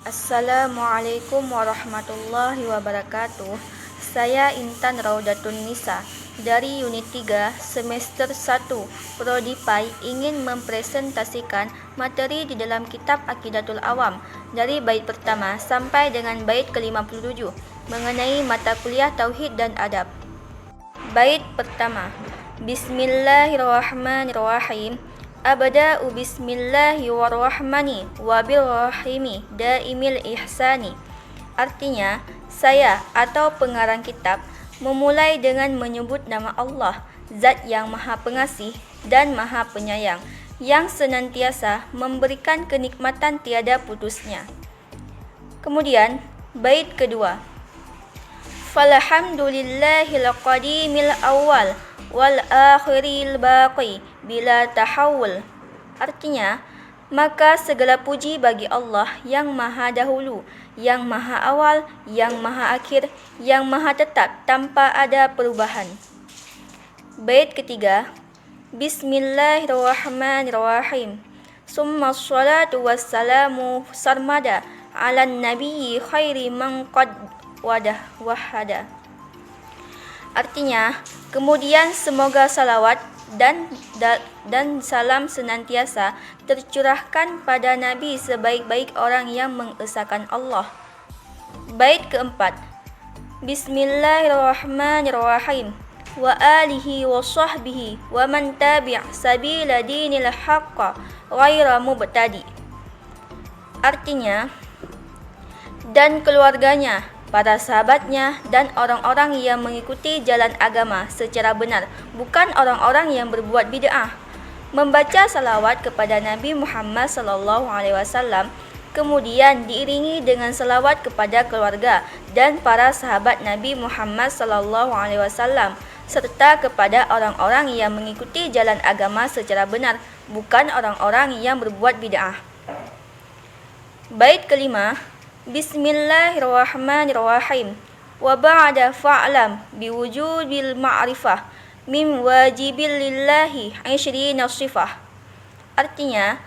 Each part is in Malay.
Assalamualaikum warahmatullahi wabarakatuh. Saya Intan Raudatun Nisa dari Unit 3 Semester 1 Prodi PAI ingin mempresentasikan materi di dalam kitab Aqidatul Awam dari bait pertama sampai dengan bait ke-57 mengenai mata kuliah Tauhid dan Adab. Bait pertama. Bismillahirrahmanirrahim. Abda'u bismillahi warrahmani wabirrahimi daimil ihsani. Artinya, saya atau pengarang kitab memulai dengan menyebut nama Allah, Zat yang Maha Pengasih dan Maha Penyayang, yang senantiasa memberikan kenikmatan tiada putusnya. Kemudian, bait kedua. Falhamdulillahil qadimil awal wal akhiril baqi bila tahawul. Artinya, maka segala puji bagi Allah yang maha dahulu, yang maha awal, yang maha akhir, yang maha tetap tanpa ada perubahan. Bait ketiga. Bismillahirrahmanirrahim. Summa salatu wassalamu sarmada ala nabiyyi khairi man qad wahada. Artinya, kemudian semoga salawat dan salam senantiasa tercurahkan pada Nabi sebaik-baik orang yang mengesahkan Allah. Bait keempat. Bismillahirrahmanirrahim. Wa alihi wa sahbihi wa man tabi' sabila dinil haqqa ghaira mubtadi. Artinya, dan keluarganya, para sahabatnya, dan orang-orang yang mengikuti jalan agama secara benar, bukan orang-orang yang berbuat bid'ah. Membaca salawat kepada Nabi Muhammad SAW, kemudian diiringi dengan salawat kepada keluarga dan para sahabat Nabi Muhammad SAW, serta kepada orang-orang yang mengikuti jalan agama secara benar, bukan orang-orang yang berbuat bid'ah. Bait kelima. Bismillahirrahmanirrahim. Wa ba'da fa'lam biwujubil ma'rifah min wajibil lillahi 20 sifah. Artinya,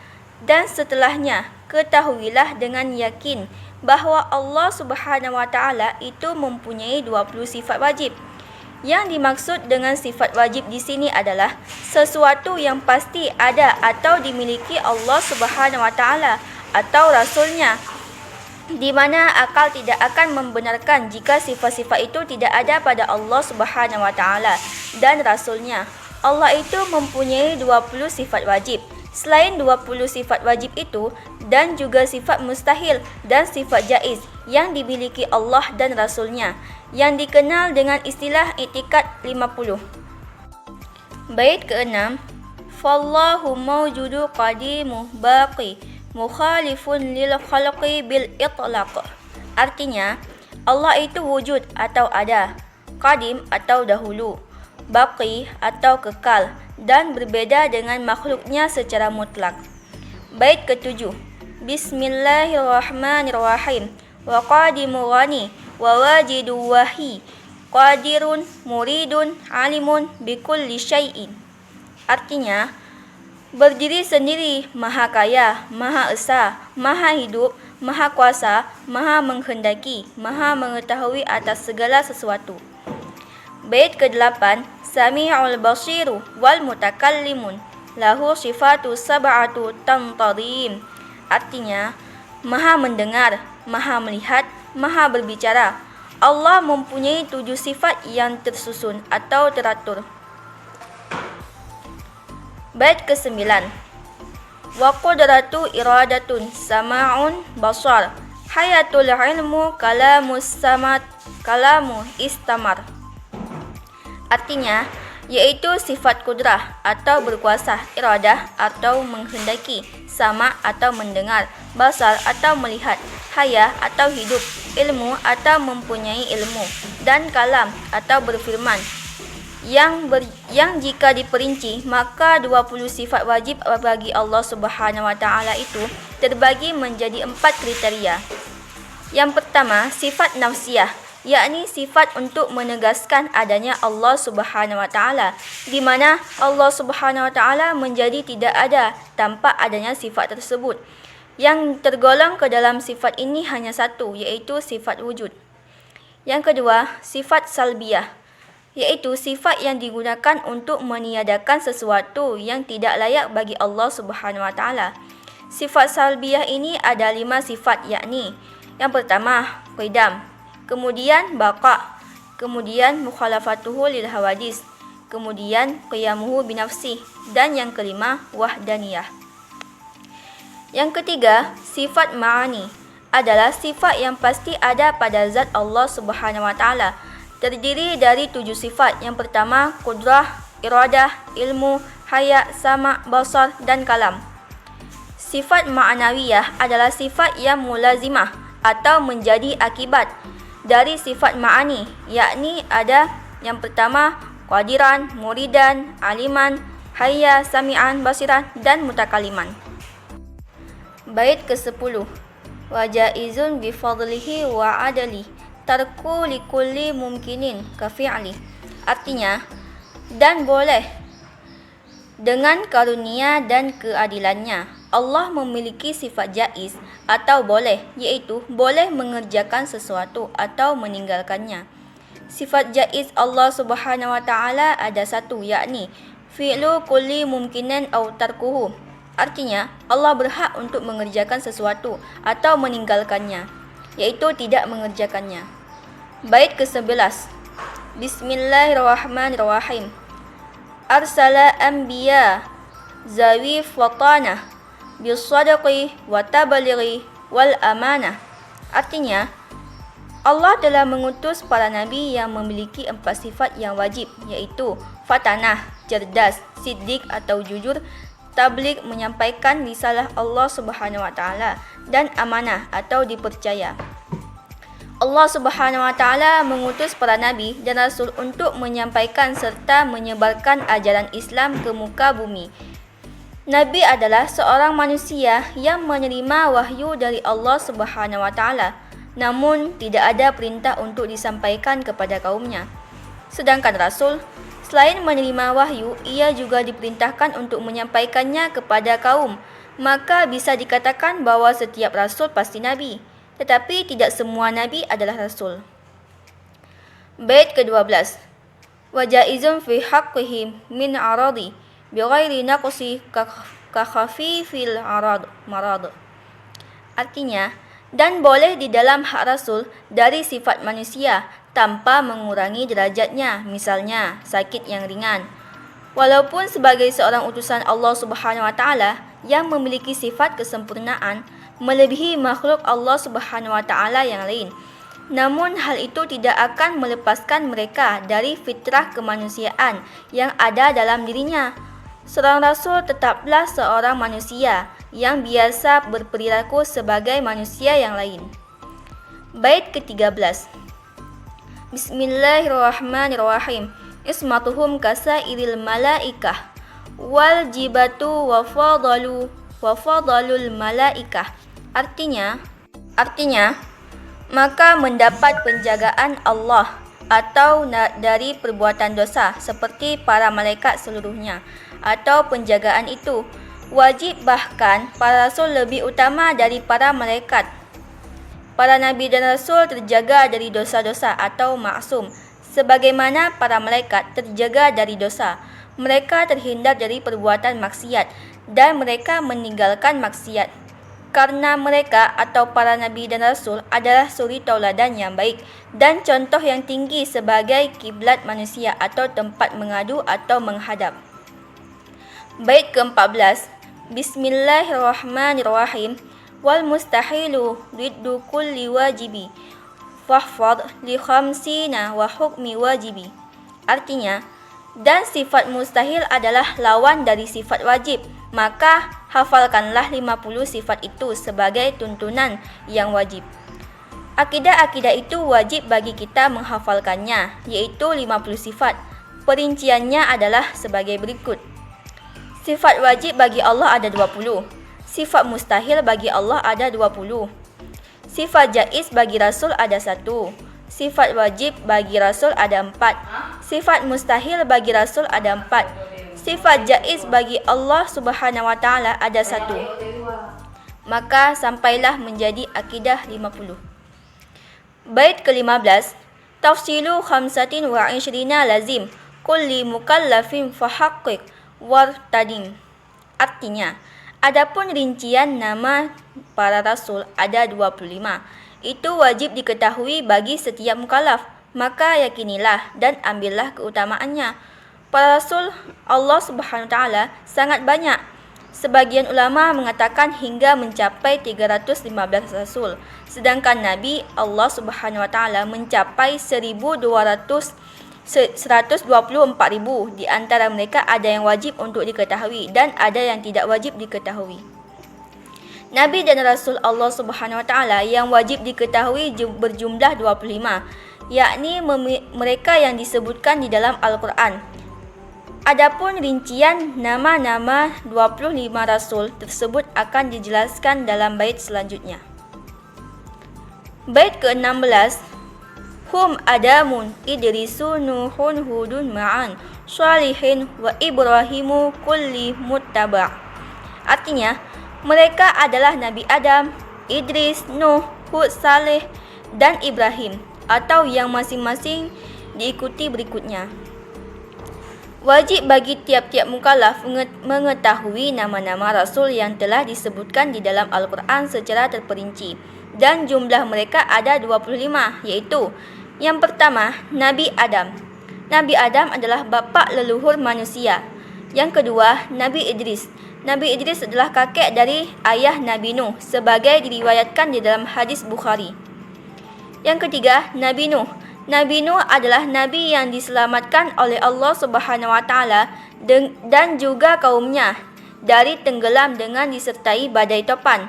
dan setelahnya ketahuilah dengan yakin bahawa Allah Subhanahu wa taala itu mempunyai 20 sifat wajib. Yang dimaksud dengan sifat wajib di sini adalah sesuatu yang pasti ada atau dimiliki Allah Subhanahu wa taala atau rasulnya, di mana akal tidak akan membenarkan jika sifat-sifat itu tidak ada pada Allah Subhanahu wa taala dan rasulnya. Allah itu mempunyai 20 sifat wajib. Selain 20 sifat wajib itu, dan juga sifat mustahil dan sifat jaiz yang dimiliki Allah dan rasulnya, yang dikenal dengan istilah i'tikad 50. Bait ke-6. Fallahu mawjudu qadimu baqi mukhalifun lil khalqi bil itlaq. Artinya, Allah itu wujud atau ada, qadim atau dahulu, baqi atau kekal, dan berbeda dengan makhluknya secara mutlak. Bait ke-7. Bismillahirrahmanirrahim. Wa qadimu ghani wa wajidu wahi qadirun muridun alimun bikulli syai'in. Artinya, berdiri sendiri, maha kaya, maha esa, maha hidup, maha kuasa, maha menghendaki, maha mengetahui atas segala sesuatu. Bait ke-8. Sami'ul basiru wal mutakallimun lahu sifatu sab'atu tantadim. Artinya, maha mendengar, maha melihat, maha berbicara. Allah mempunyai 7 sifat yang tersusun atau teratur. Bait ke-9. Wa qudratu iradatun sama'un basar hayatul ilmu kalamus samad kalamu istamar. Artinya, yaitu sifat kudrah atau berkuasa, iradah atau menghendaki, sama atau mendengar, basar atau melihat, haya atau hidup, ilmu atau mempunyai ilmu, dan kalam atau berfirman. Yang jika diperinci, maka 20 sifat wajib bagi Allah Subhanahu wa taala itu terbagi menjadi 4 kriteria. Yang pertama, sifat nafsiyah, yakni sifat untuk menegaskan adanya Allah Subhanahu wa taala, di mana Allah Subhanahu wa taala menjadi tidak ada tanpa adanya sifat tersebut. Yang tergolong ke dalam sifat ini hanya satu, iaitu sifat wujud. Yang kedua, sifat salbiyah, iaitu sifat yang digunakan untuk meniadakan sesuatu yang tidak layak bagi Allah Subhanahu Wa Taala. Sifat salbiyah ini ada 5 sifat, yakni yang pertama, qidam, kemudian baqa, kemudian mukhalafatuhu lil hawadis, kemudian qiyamuhu binafsih, dan yang kelima, wahdaniyah. Yang ketiga, sifat ma'ani adalah sifat yang pasti ada pada zat Allah Subhanahu Wa Taala. Terdiri dari 7 sifat. Yang pertama, qudrah, iradah, ilmu, haya, sama, basar, dan kalam. Sifat ma'nawiyah adalah sifat yang mulazimah atau menjadi akibat dari sifat ma'ani, yakni ada yang pertama, qadiran, muridan, aliman, hayya, sami'an, basiran, dan mutakaliman. Bait ke-10. Wa jaizun bi fadlihi wa adli tarku likulli mumkinin ka fi'li. Artinya, dan boleh dengan karunia dan keadilannya. Allah memiliki sifat jaiz atau boleh, iaitu boleh mengerjakan sesuatu atau meninggalkannya. Sifat jaiz Allah Subhanahu Wa Taala ada satu, yakni fi'lu kulli mumkinin aw tarkuhu. Artinya, Allah berhak untuk mengerjakan sesuatu atau meninggalkannya, iaitu tidak mengerjakannya. Bait ke-11. Bismillahirrahmanirrahim. Arsala anbiya zawi fatanah bisadaqi wa tabalighi wal amanah. Artinya, Allah telah mengutus para nabi yang memiliki 4 sifat yang wajib, iaitu fatanah, cerdas, siddiq atau jujur, tabligh menyampaikan risalah Allah Subhanahu Wa Taala, dan amanah atau dipercaya. Allah Subhanahu Wa Taala mengutus para nabi dan rasul untuk menyampaikan serta menyebarkan ajaran Islam ke muka bumi. Nabi adalah seorang manusia yang menerima wahyu dari Allah Subhanahu Wa Taala, namun tidak ada perintah untuk disampaikan kepada kaumnya. Sedangkan rasul, selain menerima wahyu, ia juga diperintahkan untuk menyampaikannya kepada kaum. Maka bisa dikatakan bahawa setiap rasul pasti nabi, tetapi tidak semua nabi adalah rasul. Bait ke-12. Wa jaizun fi haqqihi min aradi bighairi naqsi ka khafifil marad. Artinya, dan boleh di dalam hak rasul dari sifat manusia tanpa mengurangi derajatnya, misalnya sakit yang ringan. Walaupun sebagai seorang utusan Allah Subhanahu Wa Taala yang memiliki sifat kesempurnaan melebihi makhluk Allah Subhanahu Wa Taala yang lain, namun hal itu tidak akan melepaskan mereka dari fitrah kemanusiaan yang ada dalam dirinya. Seorang rasul tetaplah seorang manusia yang biasa berperilaku sebagai manusia yang lain. Bait ke-13. Bismillahirrahmanirrahim. Ismatuhum kasairil malaikah wal jibatu wa fadalul malaikah. Artinya, maka mendapat penjagaan Allah atau dari perbuatan dosa seperti para malaikat seluruhnya, atau penjagaan itu wajib, bahkan para rasul lebih utama dari para malaikat. Para nabi dan rasul terjaga dari dosa-dosa atau maksum, sebagaimana para malaikat terjaga dari dosa. Mereka terhindar dari perbuatan maksiat dan mereka meninggalkan maksiat. Karena mereka atau para nabi dan rasul adalah suri tauladan yang baik dan contoh yang tinggi sebagai kiblat manusia atau tempat mengadu atau menghadap. Bait ke-14. Bismillahirrahmanirrahim. Wal mustahilu riddu kulli wajibi fahfad li khamsina wa hukmi wajibi. Artinya, dan sifat mustahil adalah lawan dari sifat wajib, maka hafalkanlah 50 sifat itu sebagai tuntunan yang wajib. Akidah-akidah itu wajib bagi kita menghafalkannya, yaitu 50 sifat. Perinciannya adalah sebagai berikut. Sifat wajib bagi Allah ada 20. Sifat mustahil bagi Allah ada 20. Sifat jaiz bagi Rasul ada 1. Sifat wajib bagi Rasul ada 4. Sifat mustahil bagi Rasul ada 4. Sifat jaiz bagi Allah Subhanahu Wa Taala ada 1. maka sampailah menjadi akidah 50. Bait ke-15, tafsilu khamsatin wa ishrina lazim kulli mukallafin fahaqqiq wartadim. Artinya, adapun rincian nama para rasul ada 25. Itu wajib diketahui bagi setiap mukallaf, maka yakinilah dan ambillah keutamaannya. Para rasul Allah Subhanahu wa taala sangat banyak. Sebagian ulama mengatakan hingga mencapai 315 rasul, sedangkan Nabi Allah Subhanahu wa taala mencapai 124,000. Di antara mereka ada yang wajib untuk diketahui dan ada yang tidak wajib diketahui. Nabi dan Rasul Allah Subhanahu wa taala yang wajib diketahui berjumlah 25, yakni mereka yang disebutkan di dalam Al-Quran. Adapun rincian nama-nama 25 rasul tersebut akan dijelaskan dalam bait selanjutnya. Bait ke-16, hum Adamun, Idrisu, Nuhun, Hudun ma'an, Shalihin wa Ibrahimu kulli muttaba'. Artinya, mereka adalah Nabi Adam, Idris, Nuh, Hud, Saleh, dan Ibrahim, atau yang masing-masing diikuti berikutnya. Wajib bagi tiap-tiap mukallaf mengetahui nama-nama rasul yang telah disebutkan di dalam Al-Quran secara terperinci, dan jumlah mereka ada 25, iaitu yang pertama, Nabi Adam. Nabi Adam adalah bapa leluhur manusia. Yang kedua, Nabi Idris. Nabi Idris adalah kakek dari ayah Nabi Nuh, sebagai diriwayatkan di dalam hadis Bukhari. Yang ketiga, Nabi Nuh. Nabi Nuh adalah Nabi yang diselamatkan oleh Allah Subhanahu wa taala dan juga kaumnya dari tenggelam dengan disertai badai topan.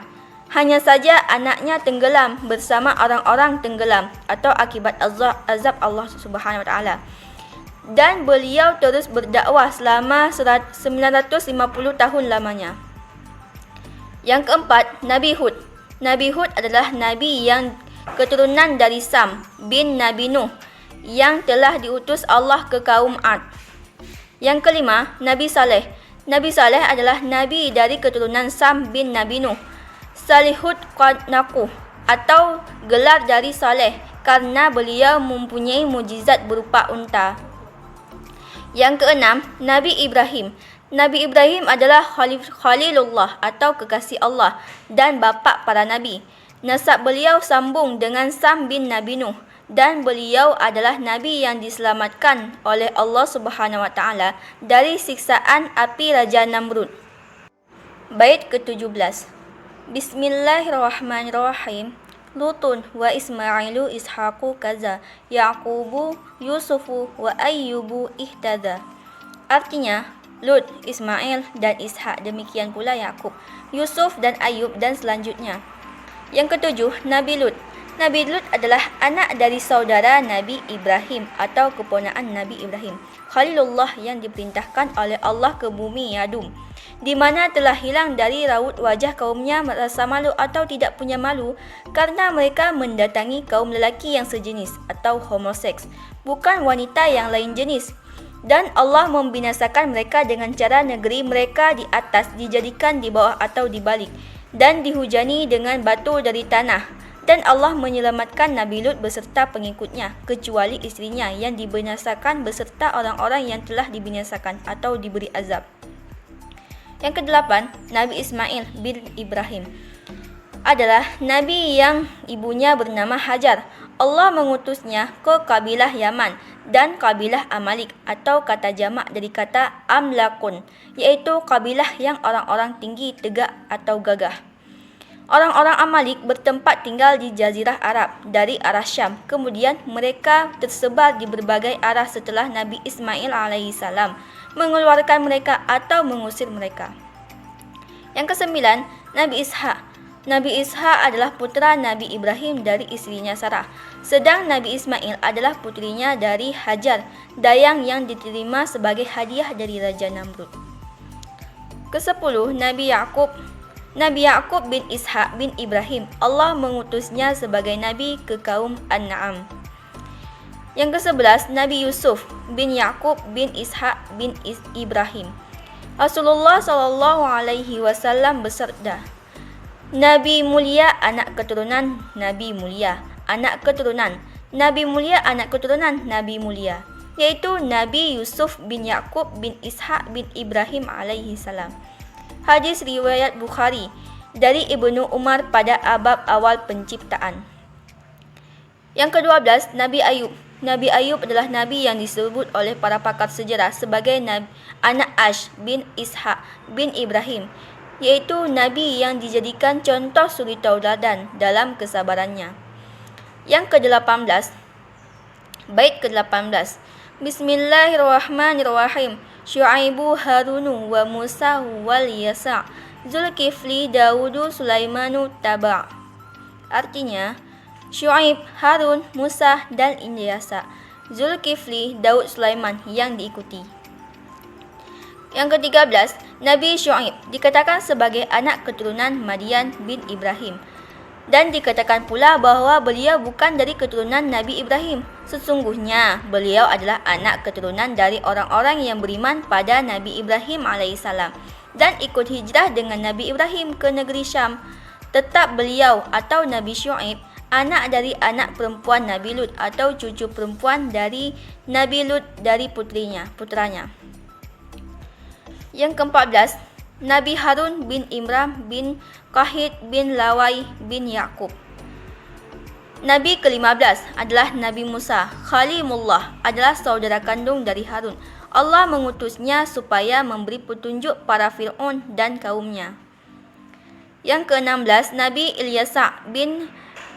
Hanya saja anaknya tenggelam bersama orang-orang tenggelam atau akibat azab Allah Subhanahu wa taala. Dan beliau terus berdakwah selama 950 tahun lamanya. Yang keempat, Nabi Hud. Nabi Hud adalah Nabi yang keturunan dari Sam bin Nabi Nuh yang telah diutus Allah ke kaum Ad. Yang kelima, Nabi Saleh. Nabi Saleh adalah Nabi dari keturunan Sam bin Nabi Nuh. Salihud Qadnaku atau gelar dari Saleh karena beliau mempunyai mukjizat berupa unta. Yang keenam, Nabi Ibrahim. Nabi Ibrahim adalah Khalilullah atau kekasih Allah dan bapa para nabi. Nasab beliau sambung dengan Sam bin Nabi Nuh dan beliau adalah Nabi yang diselamatkan oleh Allah Subhanahu wa taala dari siksaan api Raja Namrud. Bait ke-17. Bismillahirrahmanirrahim. Lutun wa Ismailu Ishaqu kaza, Yaqubu Yusufu wa Ayyubu ihtada. Artinya, Lut, Ismail dan Ishak, demikian pula Yakub, Yusuf dan Ayub dan selanjutnya. Yang ketujuh, Nabi Lut. Nabi Lut adalah anak dari saudara Nabi Ibrahim atau keponaan Nabi Ibrahim, Khalilullah yang diperintahkan oleh Allah ke bumi Yadum, di mana telah hilang dari raut wajah kaumnya merasa malu atau tidak punya malu karena mereka mendatangi kaum lelaki yang sejenis atau homoseks, bukan wanita yang lain jenis. Dan Allah membinasakan mereka dengan cara negeri mereka di atas dijadikan di bawah atau di balik, dan dihujani dengan batu dari tanah. Dan Allah menyelamatkan Nabi Lut beserta pengikutnya, kecuali istrinya yang dibinasakan beserta orang-orang yang telah dibinasakan atau diberi azab. Yang kedelapan, Nabi Ismail bin Ibrahim adalah Nabi yang ibunya bernama Hajar. Allah mengutusnya ke kabilah Yaman dan kabilah Amalik atau kata jamak dari kata Amlakun, yaitu kabilah yang orang-orang tinggi, tegak atau gagah. Orang-orang Amalik bertempat tinggal di Jazirah Arab dari arah Syam. Kemudian mereka tersebar di berbagai arah setelah Nabi Ismail alaihissalam mengeluarkan mereka atau mengusir mereka. Yang kesembilan, Nabi Ishak. Nabi Ishak adalah putera Nabi Ibrahim dari istrinya Sarah. Sedang Nabi Ismail adalah putrinya dari Hajar, dayang yang diterima sebagai hadiah dari Raja Namrud. Kesepuluh, Nabi Yakub. Nabi Yakub bin Ishak bin Ibrahim, Allah mengutusnya sebagai Nabi ke kaum An-Na'am. Yang ke-11, Nabi Yusuf bin Yakub bin Ishak bin Ibrahim. Rasulullah SAW bersabda, Nabi mulia anak keturunan Nabi mulia, anak keturunan Nabi mulia, anak keturunan Nabi mulia, yaitu Nabi Yusuf bin Yakub bin Ishak bin Ibrahim alaihi salam. Hadis riwayat Bukhari dari Ibnu Umar pada bab awal penciptaan. Yang ke-12, Nabi Ayub. Nabi Ayub adalah Nabi yang disebut oleh para pakar sejarah sebagai anak Ash bin Ishak bin Ibrahim, yaitu Nabi yang dijadikan contoh suri tauladan dalam kesabarannya. Yang ke-18, bait ke-18. Bismillahirrahmanirrahim. Syu'aibu Harunu wa Musa wal Yasa' Zulkifli Dawudu Sulaimanu Taba'. Artinya, Syu'aib, Harun, Musa dan Ilyasa, Zulkifli, Daud, Sulaiman yang diikuti. Yang ke-13, Nabi Syu'aib dikatakan sebagai anak keturunan Madian bin Ibrahim. Dan dikatakan pula bahawa beliau bukan dari keturunan Nabi Ibrahim. Sesungguhnya beliau adalah anak keturunan dari orang-orang yang beriman pada Nabi Ibrahim alaihissalam dan ikut hijrah dengan Nabi Ibrahim ke negeri Syam. Tetap beliau atau Nabi Syu'aib anak dari anak perempuan Nabi Lut atau cucu perempuan dari Nabi Lut dari putranya. Yang ke-14, Nabi Harun bin Imran bin Qahid bin Lawai bin Yaqub. Nabi ke-15 adalah Nabi Musa. Khalimullah adalah saudara kandung dari Harun. Allah mengutusnya supaya memberi petunjuk para Fir'aun dan kaumnya. Yang ke-16, Nabi Ilyasa bin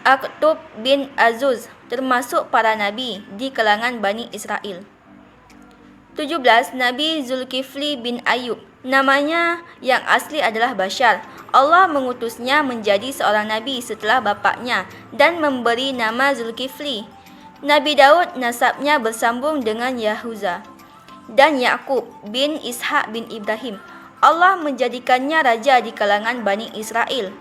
Aktub bin Azuz termasuk para nabi di kalangan Bani Israel. 17. Nabi Zulkifli bin Ayub. Namanya yang asli adalah Bashar. Allah mengutusnya menjadi seorang nabi setelah bapaknya dan memberi nama Zulkifli. Nabi Daud nasabnya bersambung dengan Yahuza dan Yakub bin Ishak bin Ibrahim. Allah menjadikannya raja di kalangan Bani Israel.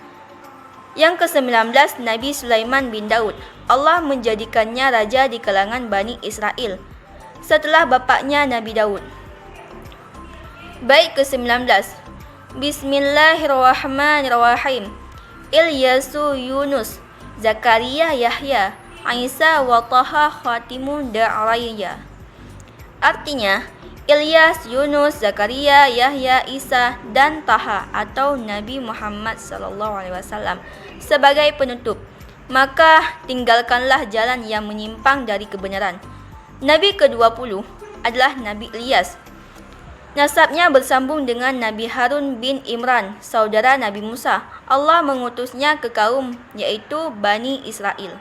Yang ke-19, Nabi Sulaiman bin Daud. Allah menjadikannya raja di kalangan Bani Israel setelah bapaknya Nabi Daud. Bait ke-19. Bismillahirrahmanirrahim. Ilyasu Yunus, Zakaria Yahya, Isa wa Taha khatimu da'raya. Artinya, Ilyas, Yunus, Zakaria, Yahya, Isa dan Taha atau Nabi Muhammad SAW sebagai penutup. Maka tinggalkanlah jalan yang menyimpang dari kebenaran. Nabi ke-20 adalah Nabi Ilyas. Nasabnya bersambung dengan Nabi Harun bin Imran, saudara Nabi Musa. Allah mengutusnya ke kaum yaitu Bani Israel.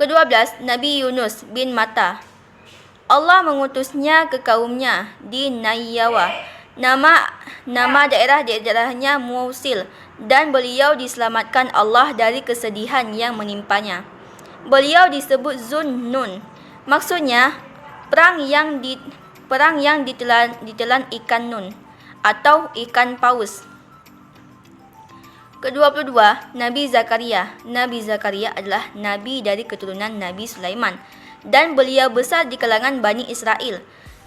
Ke-12, Nabi Yunus bin Matta. Allah mengutusnya ke kaumnya di Nayyawa. Nama daerahnya Musil, dan beliau diselamatkan Allah dari kesedihan yang menimpanya. Beliau disebut Zun Nun. Maksudnya perang yang ditelan ikan nun atau ikan paus. Ke-22, Nabi Zakaria. Nabi Zakaria adalah nabi dari keturunan Nabi Sulaiman dan beliau besar di kalangan Bani Israel.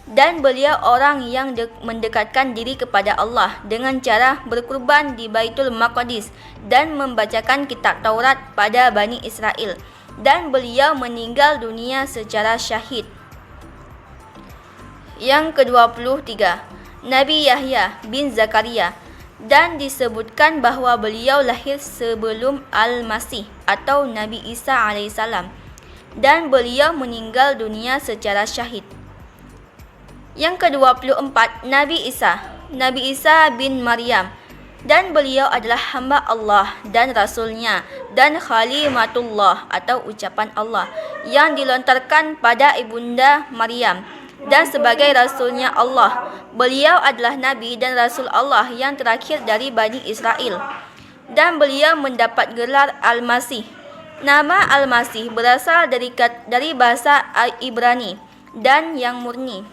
Dan beliau orang yang mendekatkan diri kepada Allah dengan cara berkurban di Baitul Maqdis dan membacakan kitab Taurat pada Bani Israel. Dan beliau meninggal dunia secara syahid. Yang ke-23, Nabi Yahya bin Zakaria, dan disebutkan bahawa beliau lahir sebelum Al-Masih atau Nabi Isa alaihissalam, dan beliau meninggal dunia secara syahid. Yang ke-24, Nabi Isa. Nabi Isa bin Maryam, dan beliau adalah hamba Allah dan Rasulnya dan Khalimatullah atau ucapan Allah yang dilontarkan pada ibunda Maryam dan sebagai Rasulnya Allah. Beliau adalah Nabi dan Rasul Allah yang terakhir dari Bani Israel. Dan beliau mendapat gelar Al-Masih. Nama Al-Masih berasal dari bahasa Ibrani dan yang murni,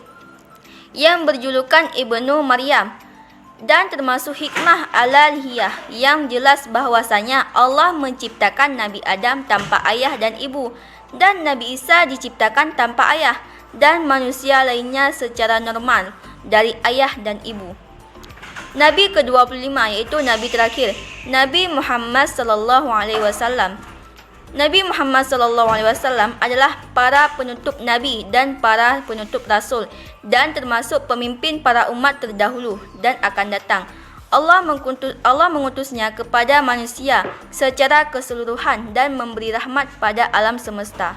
yang berjulukan Ibnu Maryam. Dan termasuk hikmah alalhiyah yang jelas bahwasanya Allah menciptakan Nabi Adam tanpa ayah dan ibu, dan Nabi Isa diciptakan tanpa ayah, dan manusia lainnya secara normal dari ayah dan ibu. Nabi ke-25 iaitu Nabi terakhir, Nabi Muhammad sallallahu alaihi wasallam. Nabi Muhammad sallallahu alaihi wasallam adalah para penutup nabi dan para penutup rasul dan termasuk pemimpin para umat terdahulu dan akan datang. Allah mengutusnya kepada manusia secara keseluruhan dan memberi rahmat pada alam semesta.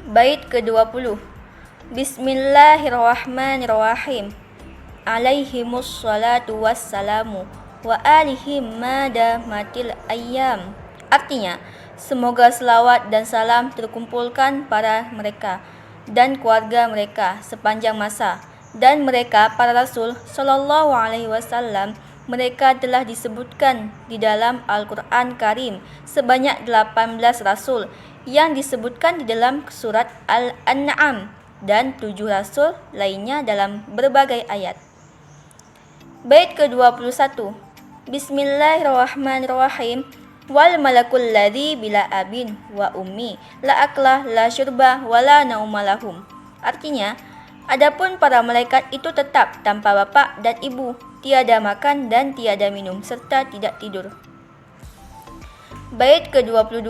Bait ke-20. Bismillahirrahmanirrahim. Alaihimus salatu wassalamu wa alihim madamatil ayyam. Artinya, semoga selawat dan salam terkumpulkan pada mereka dan keluarga mereka sepanjang masa, dan mereka para rasul sallallahu alaihi wasallam. Mereka telah disebutkan di dalam Al-Quran Karim sebanyak 18 rasul yang disebutkan di dalam surat Al-An'am dan 7 rasul lainnya dalam berbagai ayat. Bait ke-21. Bismillahirrahmanirrahim. Wal malakul ladzi bila abin wa ummi la aklah la syurba wa la nauma lahum. Artinya, adapun para malaikat itu tetap tanpa bapa dan ibu, tiada makan dan tiada minum serta tidak tidur. Bait ke-22.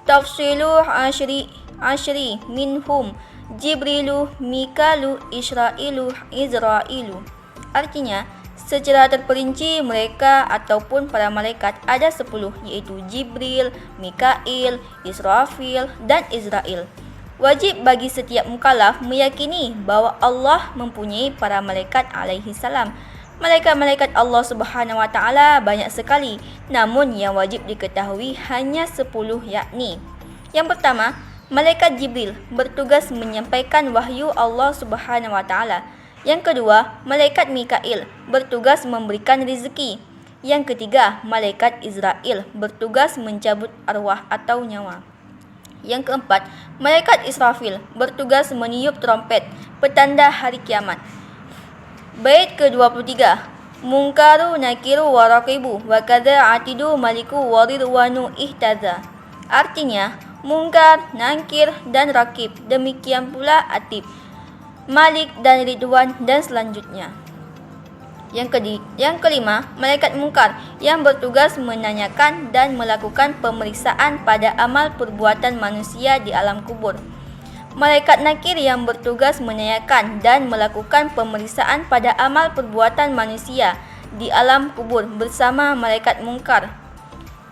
Tafsilu ashri minhum Jibrilu, Mikalu, Israilu, Izrailu. Artinya, secara terperinci mereka ataupun para malaikat ada 10, iaitu Jibril, Mikail, Israfil dan Israel. Wajib bagi setiap mukallaf meyakini bahawa Allah mempunyai para malaikat alaihi salam. Malaikat-malaikat Allah Subhanahu wa taala banyak sekali, namun yang wajib diketahui hanya 10, yakni: yang pertama, malaikat Jibril bertugas menyampaikan wahyu Allah Subhanahu wa taala. Yang kedua, malaikat Mikail bertugas memberikan rezeki. Yang ketiga, malaikat Israel bertugas mencabut arwah atau nyawa. Yang keempat, malaikat Israfil bertugas meniup trompet, petanda hari kiamat. Bait ke-23. Munkaru nakiru wa raqibu wa kadza atidu maliku wa ridwanu ihtaza. Artinya, Munkar, Nakir dan Rakib, demikian pula Atib, Malik dan Ridwan dan selanjutnya. Yang kelima, malaikat Munkar yang bertugas menanyakan dan melakukan pemeriksaan pada amal perbuatan manusia di alam kubur. Malaikat Nakir yang bertugas menanyakan dan melakukan pemeriksaan pada amal perbuatan manusia di alam kubur bersama malaikat Munkar.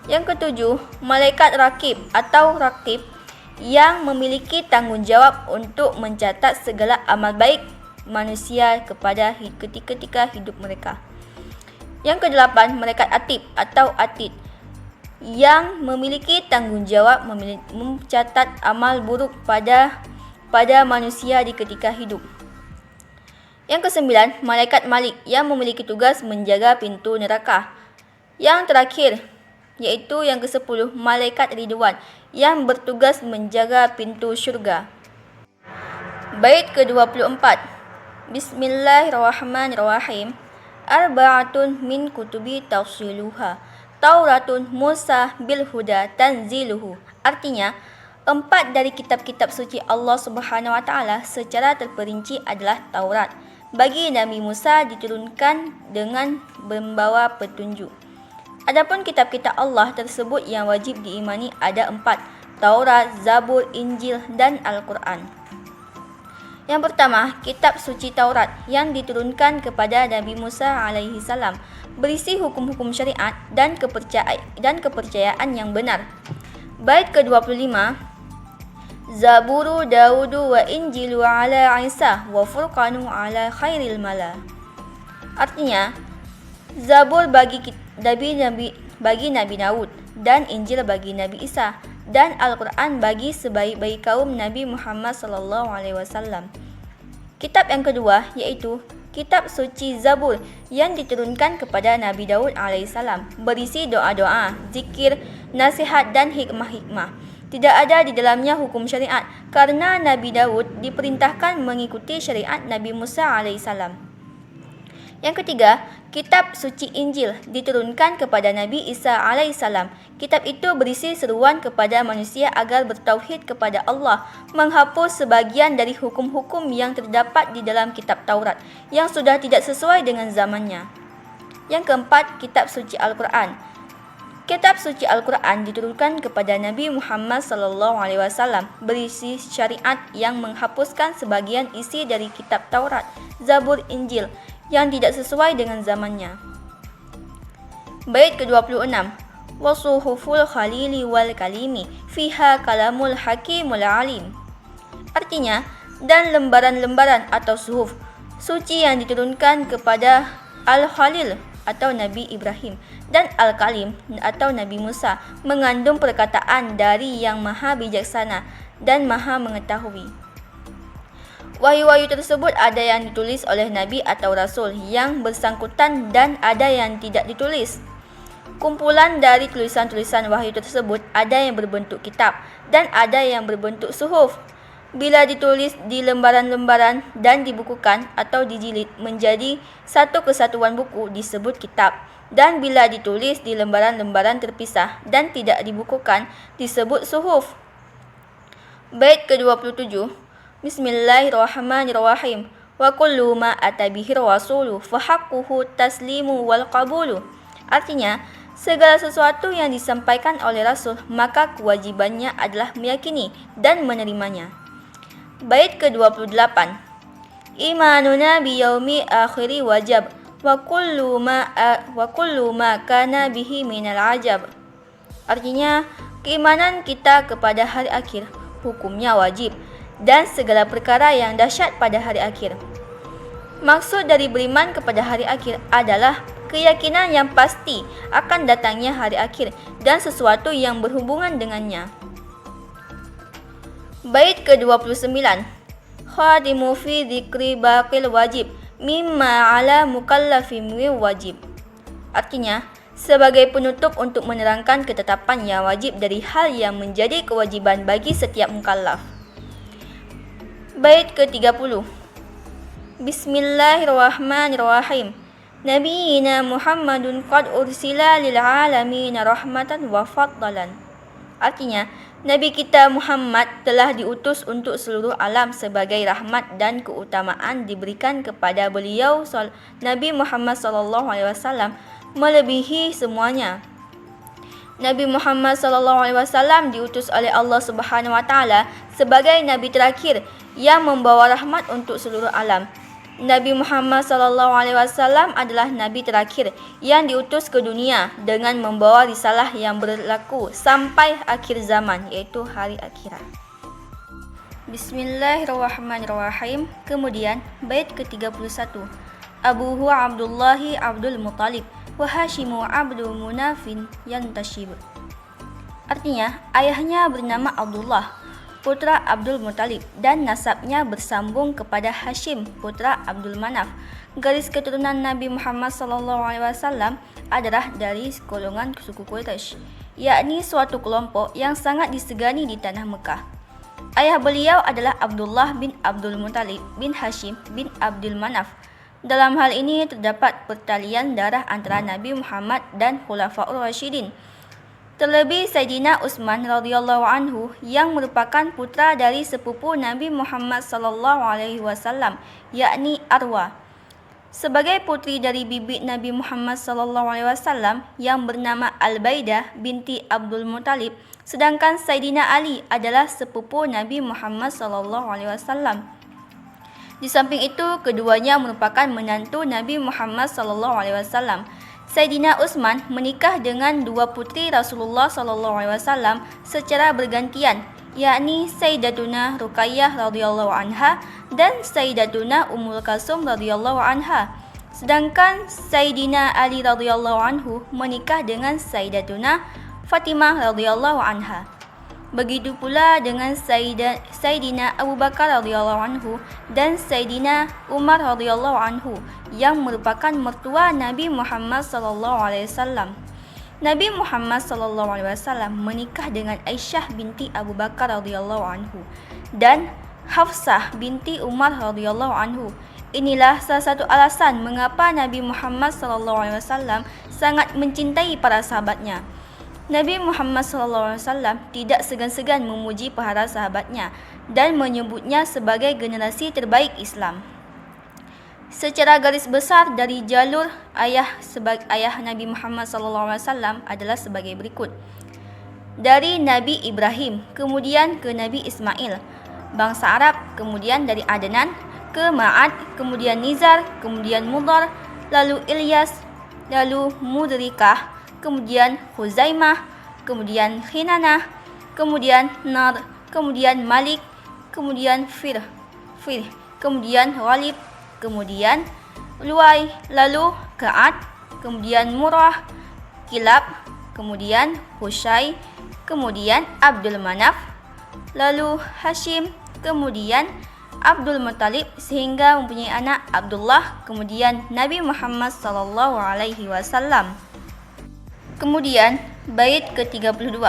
Yang ketujuh, malaikat Rakib atau Rakib yang memiliki tanggungjawab untuk mencatat segala amal baik manusia ketika hidup mereka. Yang kedelapan, malaikat Atib atau Atid yang memiliki tanggungjawab mencatat amal buruk pada manusia di ketika hidup. Yang kesembilan, malaikat Malik yang memiliki tugas menjaga pintu neraka. Yang terakhir, yaitu yang ke-10, malaikat Ridwan yang bertugas menjaga pintu syurga. Bait ke-24. Bismillahirrahmanirrahim. Arba'atun min kutubi tafsiluha Tauratun Musa bil huda tanziluhu. Artinya, 4 dari kitab-kitab suci Allah Subhanahu wa taala secara terperinci adalah Taurat. Bagi Nabi Musa diturunkan dengan membawa petunjuk. Adapun kitab-kitab Allah tersebut yang wajib diimani ada 4, Taurat, Zabur, Injil dan Al-Quran. Yang pertama, kitab suci Taurat yang diturunkan kepada Nabi Musa alaihi salam berisi hukum-hukum syariat dan kepercayaan yang benar. Bait ke-25. Zaburu Daudu wa Injilu ala Isa wa Furqanu ala khairil mala. Artinya, Zabur bagi Nabi Daud dan Injil bagi Nabi Isa dan Al-Quran bagi sebaik-baik kaum Nabi Muhammad sallallahu alaihi wasallam. Kitab yang kedua yaitu kitab suci Zabur yang diturunkan kepada Nabi Daud alaihissalam berisi doa-doa, zikir, nasihat dan hikmah-hikmah. Tidak ada di dalamnya hukum syariat karena Nabi Daud diperintahkan mengikuti syariat Nabi Musa alaihissalam. Yang ketiga, kitab suci Injil diturunkan kepada Nabi Isa alaihissalam. Kitab itu berisi seruan kepada manusia agar bertauhid kepada Allah, menghapus sebagian dari hukum-hukum yang terdapat di dalam kitab Taurat yang sudah tidak sesuai dengan zamannya. Yang keempat, kitab suci Al-Quran. Kitab suci Al-Quran diturunkan kepada Nabi Muhammad SAW berisi syariat yang menghapuskan sebagian isi dari kitab Taurat, Zabur, Injil yang tidak sesuai dengan zamannya. Bait ke-26. Wasuhuful khalili wal kalimi fiha kalamul hakimul alim. Artinya, dan lembaran-lembaran atau suhuf suci yang diturunkan kepada Al-Khalil atau Nabi Ibrahim dan Al-Kalim atau Nabi Musa mengandung perkataan dari yang maha bijaksana dan maha mengetahui. Wahyu-wahyu tersebut ada yang ditulis oleh Nabi atau Rasul yang bersangkutan dan ada yang tidak ditulis. Kumpulan dari tulisan-tulisan wahyu tersebut ada yang berbentuk kitab dan ada yang berbentuk suhuf. Bila ditulis di lembaran-lembaran dan dibukukan atau dijilid menjadi satu kesatuan buku disebut kitab, dan bila ditulis di lembaran-lembaran terpisah dan tidak dibukukan disebut suhuf. Bait ke-27. Bismillahirrahmanirrahim. Wa kullu ma atabihi rasulu fahaqquhu taslimu wal qabulu. Artinya, segala sesuatu yang disampaikan oleh Rasul maka kewajibannya adalah meyakini dan menerimanya. Bait ke-28. Imanuna biyaumi akhiri wajib wa kullu ma kana bihi minal ajab. Artinya, keimanan kita kepada hari akhir hukumnya wajib dan segala perkara yang dahsyat pada hari akhir. Maksud dari beriman kepada hari akhir adalah keyakinan yang pasti akan datangnya hari akhir dan sesuatu yang berhubungan dengannya. Bait ke-29. Khadimu fi dzikri baqil wajib mimma ala mukallafin wajib. Artinya, sebagai penutup untuk menerangkan ketetapan yang wajib dari hal yang menjadi kewajiban bagi setiap mukallaf. Bait ke-30. Bismillahirrahmanirrahim. Nabiyina Muhammadun qad ursila lil alamin rahmatan wa fadlan. Artinya, Nabi kita Muhammad telah diutus untuk seluruh alam sebagai rahmat dan keutamaan diberikan kepada beliau Nabi Muhammad SAW melebihi semuanya. Nabi Muhammad SAW diutus oleh Allah Subhanahu Wa Taala sebagai Nabi terakhir yang membawa rahmat untuk seluruh alam. Nabi Muhammad SAW adalah Nabi terakhir yang diutus ke dunia dengan membawa risalah yang berlaku sampai akhir zaman, iaitu hari akhirat. Bismillahirrahmanirrahim. Kemudian bait ke-31. Abuhu Abdullahi Abdul Muttalib wa Hashimu Abdul Munafin yantashib. Artinya, ayahnya bernama Abdullah, putra Abdul Muttalib, dan nasabnya bersambung kepada Hashim, putra Abdul Manaf. Garis keturunan Nabi Muhammad SAW adalah dari golongan suku Quraisy, yakni suatu kelompok yang sangat disegani di tanah Mekah. Ayah beliau adalah Abdullah bin Abdul Muttalib bin Hashim bin Abdul Manaf. Dalam hal ini terdapat pertalian darah antara Nabi Muhammad dan Khulafaur Rasyidin. Terlebih Sayyidina Utsman radhiyallahu anhu yang merupakan putra dari sepupu Nabi Muhammad SAW, yakni Arwa. Sebagai putri dari bibi Nabi Muhammad SAW yang bernama Al-Baidah binti Abdul Muttalib, sedangkan Sayyidina Ali adalah sepupu Nabi Muhammad SAW. Di samping itu, keduanya merupakan menantu Nabi Muhammad SAW. Sayyidina Utsman menikah dengan dua putri Rasulullah SAW secara bergantian, yakni Sayyidatuna Ruqayyah radhiyallahu anha dan Sayyidatuna Ummul Kalsum radhiyallahu anha. Sedangkan Sayyidina Ali radhiyallahu anhu menikah dengan Sayyidatuna Fatimah radhiyallahu anha. Begitu pula dengan Sayyidina Abu Bakar radhiyallahu anhu dan Sayyidina Umar radhiyallahu anhu yang merupakan mertua Nabi Muhammad SAW. Nabi Muhammad SAW menikah dengan Aisyah binti Abu Bakar radhiyallahu anhu dan Hafsah binti Umar radhiyallahu anhu. Inilah salah satu alasan mengapa Nabi Muhammad SAW sangat mencintai para sahabatnya. Nabi Muhammad SAW tidak segan-segan memuji para sahabatnya dan menyebutnya sebagai generasi terbaik Islam. Secara garis besar dari jalur ayah Nabi Muhammad SAW adalah sebagai berikut. Dari Nabi Ibrahim, kemudian ke Nabi Ismail, bangsa Arab, kemudian dari Adnan ke Ma'ad, kemudian Nizar, kemudian Mudar, lalu Ilyas, lalu Mudrikah, kemudian Huzaimah, kemudian Khinanah, kemudian Nar, kemudian Malik, kemudian Fir, kemudian Ghalib, kemudian Luai, lalu Ka'ad, kemudian Murrah, Kilab, kemudian Husyai, kemudian Abdul Manaf, lalu Hashim, kemudian Abdul Muttalib, sehingga mempunyai anak Abdullah, kemudian Nabi Muhammad SAW. Kemudian bait ke-32.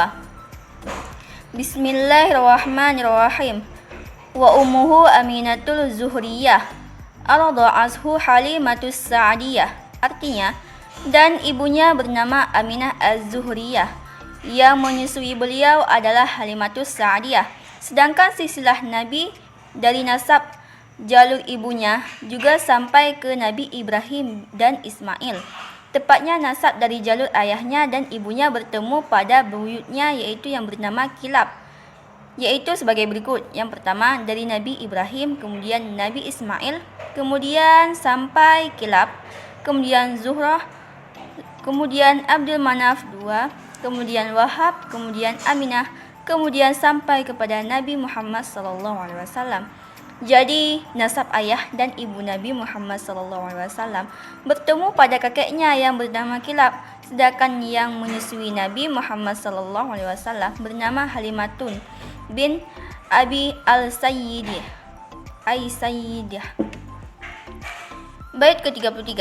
Bismillahirrahmanirrahim. Wa ummuhu Aminatul Zuhriyah arda'athu Halimatus Sa'diyah. Artinya, dan ibunya bernama Aminah Az-Zuhriyah, yang menyusui beliau adalah Halimatus Sa'diyah. Sedangkan silsilah Nabi dari nasab jalur ibunya juga sampai ke Nabi Ibrahim dan Ismail. Tepatnya nasab dari jalur ayahnya dan ibunya bertemu pada buyutnya, yaitu yang bernama Kilab, yaitu sebagai berikut. Yang pertama dari Nabi Ibrahim, kemudian Nabi Ismail, kemudian sampai Kilab, kemudian Zuhrah, kemudian Abdul Manaf 2, kemudian Wahab, kemudian Aminah, kemudian sampai kepada Nabi Muhammad SAW. Jadi nasab ayah dan ibu Nabi Muhammad SAW bertemu pada kakeknya yang bernama Kilab, sedangkan yang menyusui Nabi Muhammad SAW bernama Halimatun bin Abi Al-Sayyidiyah. Bait ke-33.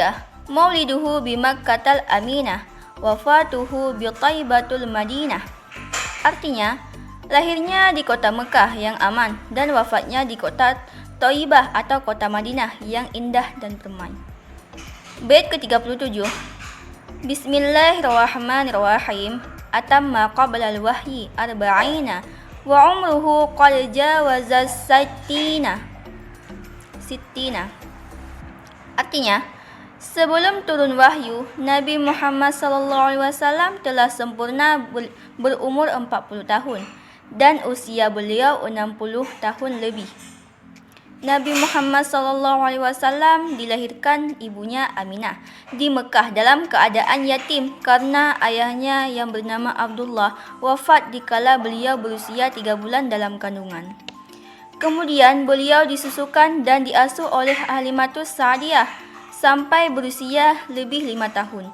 Mauliduhu bi Makkatal Aminah, wafatuhu bi Thaibatul Madinah. Artinya, lahirnya di kota Mekah yang aman dan wafatnya di kota Thaibah atau kota Madinah yang indah dan permai. Bait ke-37. Bismillahirrahmanirrahim. Atamma qabla al-wahyi arba'ina wa umruhu qad jawaza sittina. Artinya, sebelum turun wahyu, Nabi Muhammad SAW telah sempurna berumur 40 tahun dan usia beliau 60 tahun lebih. Nabi Muhammad SAW dilahirkan ibunya Aminah di Mekah dalam keadaan yatim karena ayahnya yang bernama Abdullah wafat dikala beliau berusia 3 bulan dalam kandungan. Kemudian beliau disusukan dan diasuh oleh Halimatus Sa'diyah sampai berusia lebih 5 tahun.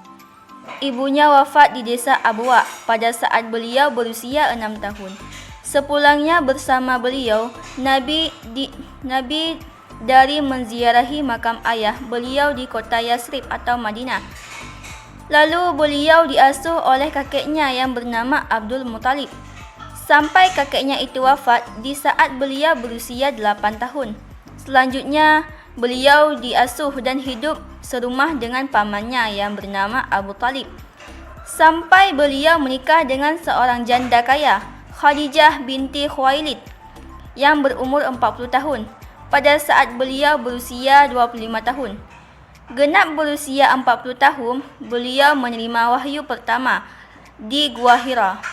Ibunya wafat di desa Abwa pada saat beliau berusia 6 tahun. Sepulangnya bersama beliau, Nabi dari menziarahi makam ayah beliau di kota Yasrib atau Madinah. Lalu beliau diasuh oleh kakeknya yang bernama Abdul Muttalib sampai kakeknya itu wafat di saat beliau berusia 8 tahun. Selanjutnya, beliau diasuh dan hidup serumah dengan pamannya yang bernama Abu Talib sampai beliau menikah dengan seorang janda kaya, Khadijah binti Khuwailid, yang berumur 40 tahun pada saat beliau berusia 25 tahun. Genap berusia 40 tahun, beliau menerima wahyu pertama di Gua Hira.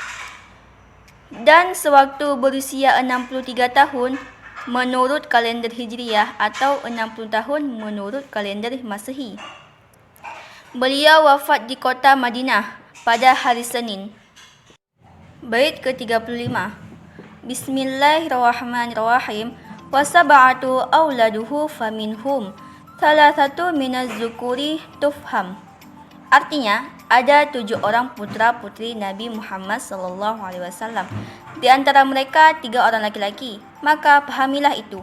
Dan sewaktu berusia 63 tahun menurut kalender Hijriyah atau 60 tahun menurut kalender Masehi, beliau wafat di kota Madinah pada hari Senin. Bait ke-35. Bismillahirrahmanirrahim. Wa sab'atu auladuhu faminhum thalathatu minaz zukuri tufham. Artinya, ada 7 orang putra-putri Nabi Muhammad SAW. Di antara mereka 3 orang laki-laki, maka pahamilah itu.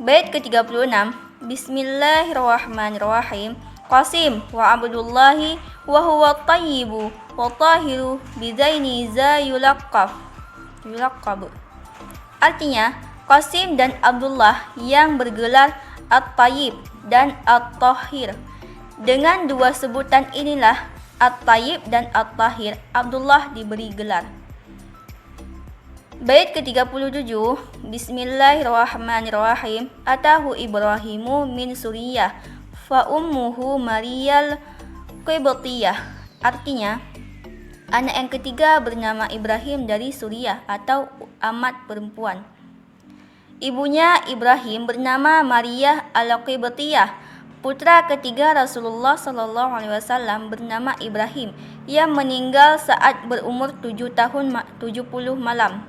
Bait ke-36. Bismillahirrahmanirrahim. Qasim wa Abdullahi wa huwa tayyibu wa tahiru bizaini za yulaqab. Artinya, Qasim dan Abdullah yang bergelar At-Tayyib dan At-Tahir. Dengan 2 sebutan inilah, At-Tayyib dan At-Tahir, Abdullah diberi gelar. Bait ke-37. Bismillahirrahmanirrahim. Atahu Ibrahimu min Suriyah fa ummuhu Mariyal Qibtiyah. Artinya, anak yang ketiga bernama Ibrahim dari Suriah atau amat perempuan. Ibunya Ibrahim bernama Maria al-Qibtiyah. Putra ketiga Rasulullah SAW bernama Ibrahim yang meninggal saat berumur 7 tahun 70 malam.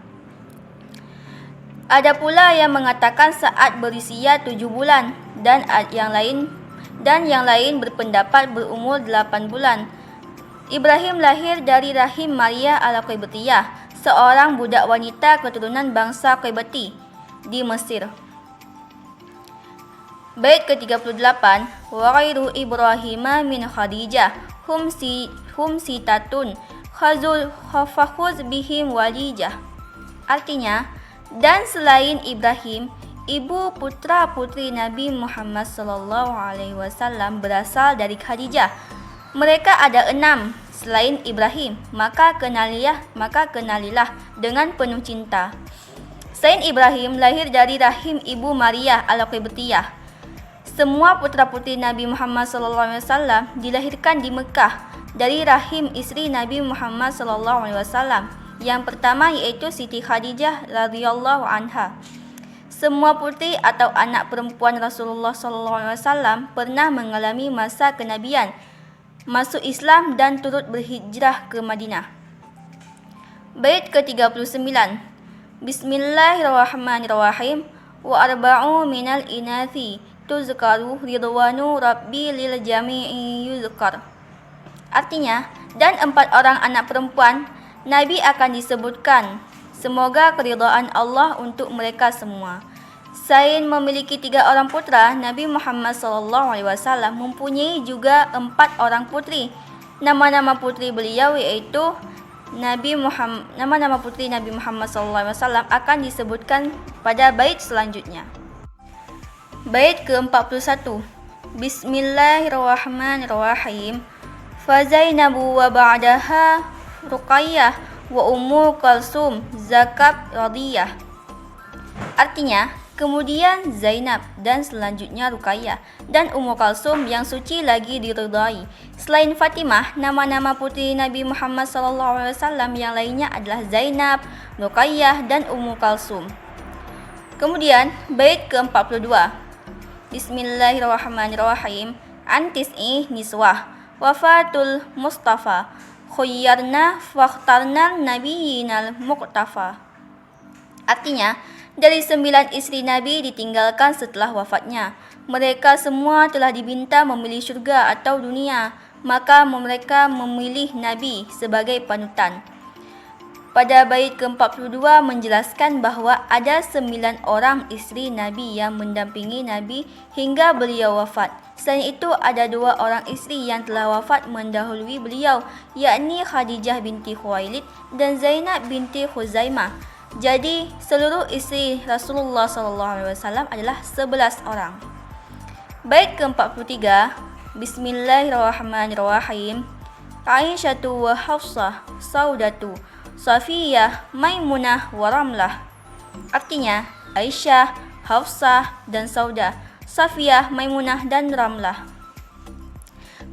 Ada pula yang mengatakan saat berusia 7 bulan dan yang lain berpendapat berumur 8 bulan. Ibrahim lahir dari rahim Maria al-Qibtiyah, seorang budak wanita keturunan bangsa Qibti di Mesir. Bait ke-38. Wa ghairu Ibrahima min Khadijah hum sitatun khafuz bihim walijah. Artinya, dan selain Ibrahim, ibu putra-putri Nabi Muhammad SAW berasal dari Khadijah. Mereka ada 6 selain Ibrahim, maka kenalilah dengan penuh cinta. Selain Ibrahim lahir dari rahim ibu Maria al-Qibtiyah. Semua putra-putri Nabi Muhammad SAW dilahirkan di Mekah dari rahim istri Nabi Muhammad SAW. Yang pertama yaitu Siti Khadijah radhiyallahu anha. Semua putri atau anak perempuan Rasulullah SAW pernah mengalami masa kenabian, masuk Islam dan turut berhijrah ke Madinah. Bait ke-39. Bismillahirrahmanirrahim. Wa arba'u minal inathi tuzkaru ridwanu rabbi lil jami'i yuzkar. Artinya, dan 4 orang anak perempuan Nabi akan disebutkan, semoga keridhaan Allah untuk mereka semua. Selain memiliki 3 orang putra, Nabi Muhammad SAW mempunyai juga 4 orang putri. Nama-nama putri beliau yaitu nama-nama putri Nabi Muhammad SAW akan disebutkan pada bait selanjutnya. Bait ke-41. Bismillahirrahmanirrahim. Fa Zainabu wa ba'daha Ruqayyah wa Ummu Kalsum Zakab Radiyah. Artinya, kemudian Zainab dan selanjutnya Ruqayyah dan Ummu Kalsum yang suci lagi diridai. Selain Fatimah, nama-nama putri Nabi Muhammad SAW yang lainnya adalah Zainab, Ruqayyah dan Ummu Kalsum. Kemudian bait ke-42. Bismillahirrahmanirrahim. Antis'i niswah wafatul Mustafa khuyyarna fakhtarna nabiyinal muqtafa. Artinya, dari 9 istri Nabi ditinggalkan setelah wafatnya. Mereka semua telah diminta memilih syurga atau dunia, maka mereka memilih Nabi sebagai panutan. Pada bait ke-42 menjelaskan bahawa ada 9 orang istri Nabi yang mendampingi Nabi hingga beliau wafat. Selain itu ada 2 orang istri yang telah wafat mendahului beliau, yakni Khadijah binti Khuwailid dan Zainab binti Khuzaimah. Jadi seluruh istri Rasulullah SAW adalah 11 orang. Bait ke-43. Bismillahirrahmanirrahim. Aisyatu wa Hafsah Saudatu Safiyah Maimunah wa Ramlah. Artinya, Aisyah, Hafsah dan Saudah, Safiyah, Maimunah dan Ramlah.